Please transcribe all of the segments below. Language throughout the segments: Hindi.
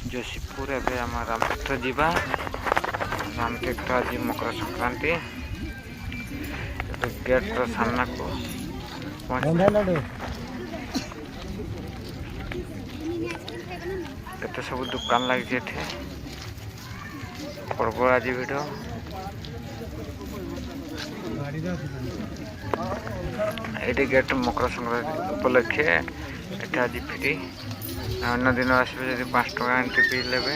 जोशीपुर एवं आम रामतीर्थ जावा रामतीर्थ आज मकर संक्रांति गेट सामना को एत सब दुकान लगी प्रबल आज भिड़ ये गेट मकर संक्रांति उपलक्षे ये आज फ्री अन्य दिन आसवे जब 5 टका एंट्री फी लेवे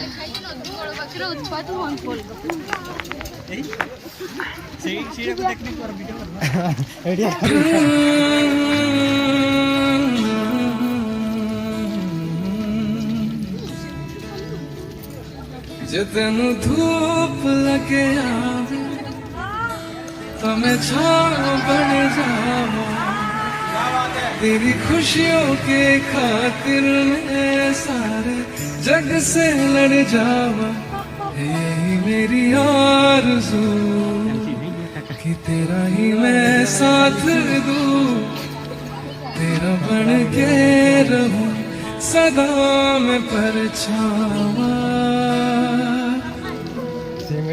जतन धूप लगे आवे तमें छाओ बन जाओ तेरी खुशियों के खातिर मैं सारे जग से लड़ जावा यही मेरी आरज़ू कि तेरा ही मैं साथ दूं तेरा बन के रहूं सदा मैं परछावा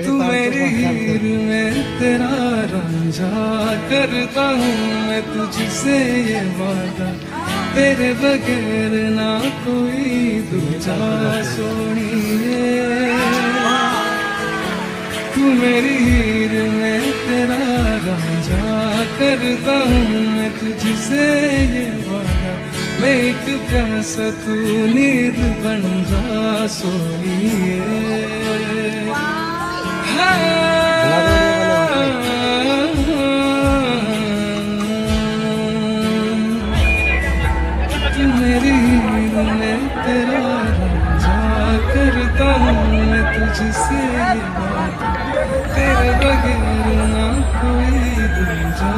तू मेरी हीर में तेरा रंझा करता हूँ मैं तुझसे ये वादा तेरे बगैर ना कोई दूजा सोनिए तू मेरी हीर में तेरा रंझा करता हूँ मैं तुझसे ये वादा मैं एक प्यासा तू नींद बन जा सोनिए मेरी मैं तेरा रंझा करता हूँ मैं तुझसे तेरे बगैर ना कोई दूजा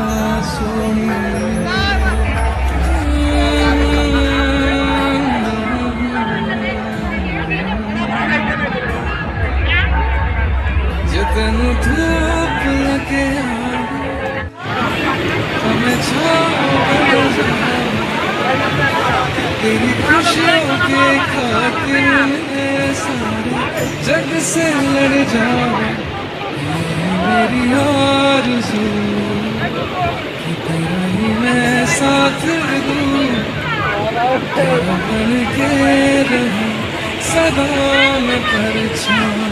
जतन धूप लगे हमें तेरी खुशियों के खातिर मैं सारे जग से लड़ जाऊं मेरी आरज़ू कि तेरा ही मैं साथ दूं तेरा बन के रहूं सदा मैं परछावा